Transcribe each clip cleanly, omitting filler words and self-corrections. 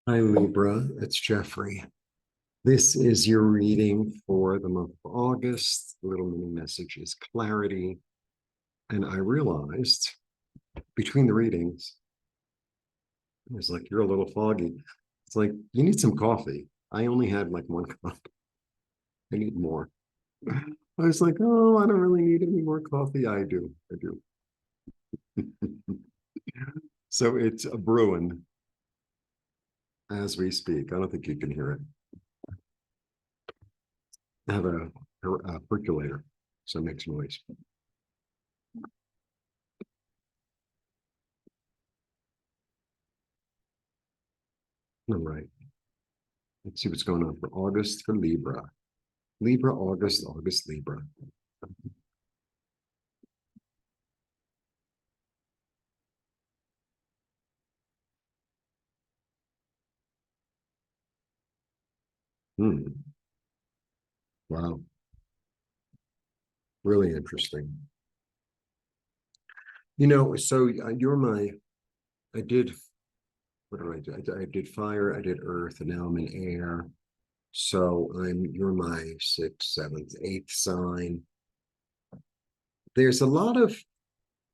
Hi, Libra. It's Jeffrey. This is your reading for the month of August. The little mini message is clarity. And I realized between the readings, it was like, you're a little foggy. It's like, you need some coffee. I only had like one cup. I need more. I was like, oh, I don't really need any more coffee. I do. I do. So it's a brewing as we speak. I don't think you can hear it. I have a percolator, so it makes noise. All right. Let's see what's going on for August for Libra. Libra, August, August, Libra. Hmm. Wow. Really interesting. So you're I did, what did I do? I did fire, I did earth, and now I'm in air. So you're my sixth, seventh, eighth sign. There's a lot of,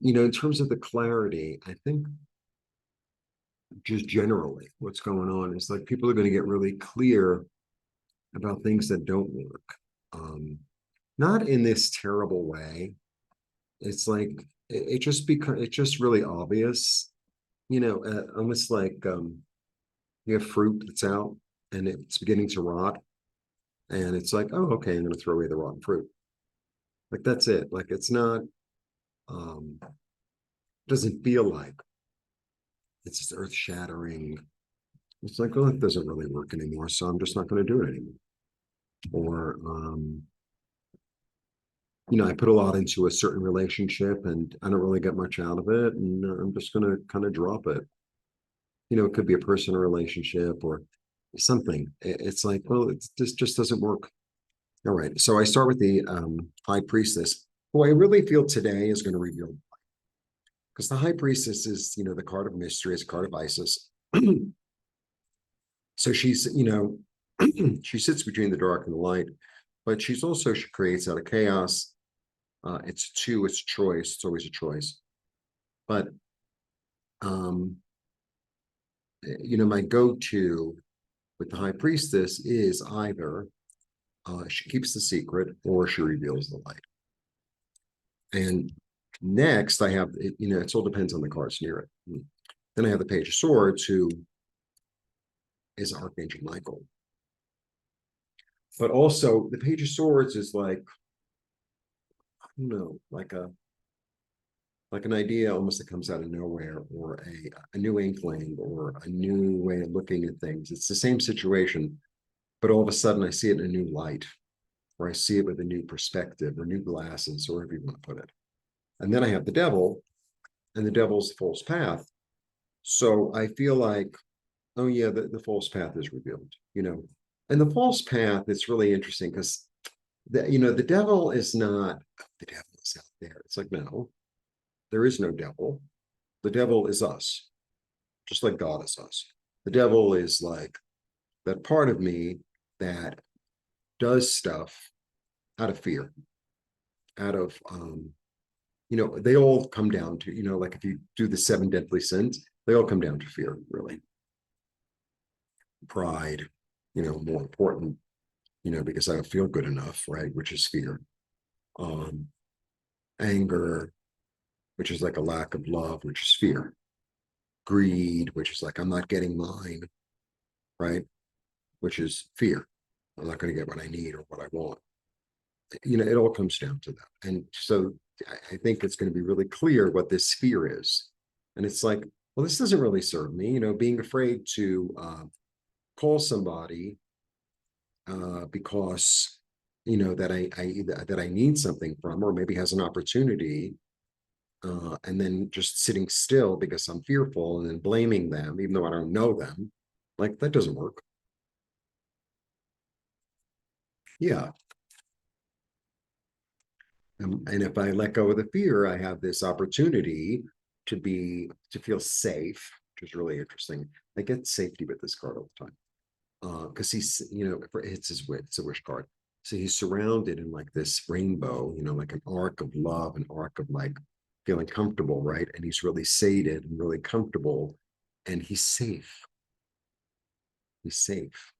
in terms of the clarity, I think just generally what's going on is like people are going to get really clear about things that don't work. Um, Not in this terrible way. It's like it just becomes it's just really obvious, almost like you have fruit that's out and it's beginning to rot, and it's like, oh, okay, I'm going to throw away the rotten fruit. Like that's it. Like it's not doesn't feel like it's just earth shattering. It's like, well, it doesn't really work anymore, so I'm just not going to do it anymore. Or I put a lot into a certain relationship and I don't really get much out of it, and I'm just going to kind of drop it. It could be a personal relationship or something. It's like, well, this just doesn't work. All right. So I start with the high priestess, who I really feel today is going to reveal, because the high priestess is, the card of mystery, is a card of Isis. So she's, she sits between the dark and the light, but she creates out of chaos. It's two, it's choice. It's always a choice. But, um, my go-to with the high priestess is either she keeps the secret or she reveals the light. And next, I have, it all depends on the cards near it. Then I have the Page of Swords, who is Archangel Michael. But also, the Page of Swords is like, I don't know, like an idea almost that comes out of nowhere, or a new inkling, or a new way of looking at things. It's the same situation, but all of a sudden I see it in a new light, or I see it with a new perspective, or new glasses, or whatever you want to put it. And then I have the devil, and the devil's the false path. So I feel like, oh yeah, the false path is revealed. And the false path is really interesting because the devil is not, the devil is out there. It's like, no, there is no devil. The devil is us, just like God is us. The devil is like that part of me that does stuff out of fear, out of they all come down to, like if you do the seven deadly sins, they all come down to fear, really. Pride, more important, because I don't feel good enough, right? Which is fear. Um, Anger, which is like a lack of love, which is fear. Greed, which is like I'm not getting mine, right? Which is fear. I'm not going to get what I need or what I want. It all comes down to that. And so I think it's going to be really clear what this fear is. And it's like, well, this doesn't really serve me, being afraid to call somebody because that I need something from, or maybe has an opportunity, and then just sitting still because I'm fearful and then blaming them, even though I don't know them, like that doesn't work. Yeah. And if I let go of the fear, I have this opportunity to feel safe, which is really interesting. I get safety with this card all the time. Because he's, it's a wish card. So he's surrounded in like this rainbow, like an arc of love, an arc of like feeling comfortable, right? And he's really sated and really comfortable, and he's safe. He's safe.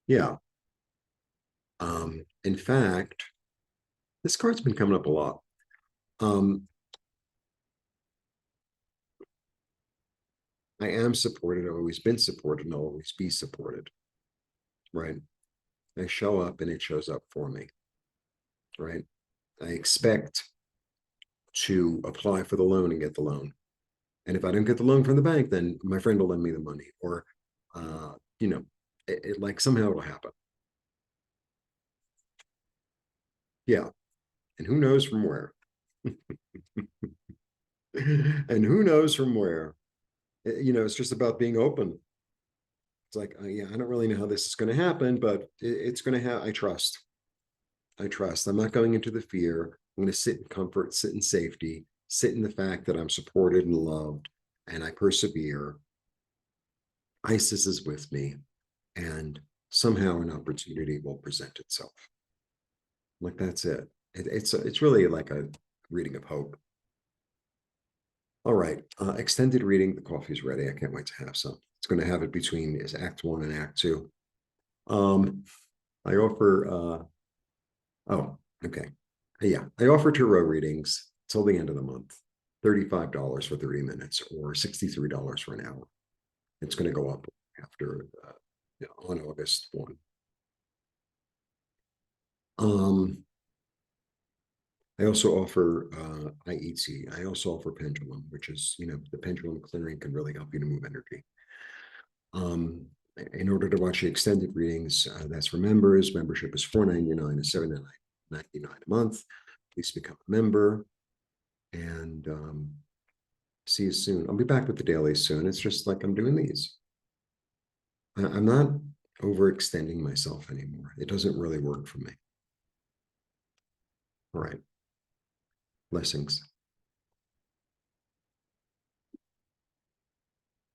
Yeah. In fact, this card's been coming up a lot. Um, I am supported. I've always been supported, and I'll always be supported, right? I show up and it shows up for me, right? I expect to apply for the loan and get the loan. And if I don't get the loan from the bank, then my friend will lend me the money, or, uh, you know, like somehow it'll happen. Yeah. And who knows from where? And who knows from where? It's just about being open. It's like, yeah, I don't really know how this is going to happen, but it's going to have, I trust. I trust. I'm not going into the fear. I'm going to sit in comfort, sit in safety, sit in the fact that I'm supported and loved, and I persevere. Isis is with me, and somehow an opportunity will present itself. Like that's it. It's really like a reading of hope. All right, extended reading. The coffee's ready. I can't wait to have some. It's going to have it between is Act One and Act Two. I offer. Oh, okay. Yeah, I offer tarot readings till the end of the month. $35 for 30 minutes, or $63 for an hour. It's going to go up after on August 1. I also offer IET. I also offer Pendulum, which is, the pendulum clearing can really help you to move energy. Um, in order to watch the extended readings, that's for members. Membership is $4.99 and $7.99 a month. Please become a member, and see you soon. I'll be back with the daily soon. It's just like I'm doing these. I'm not overextending myself anymore. It doesn't really work for me. All right. Blessings.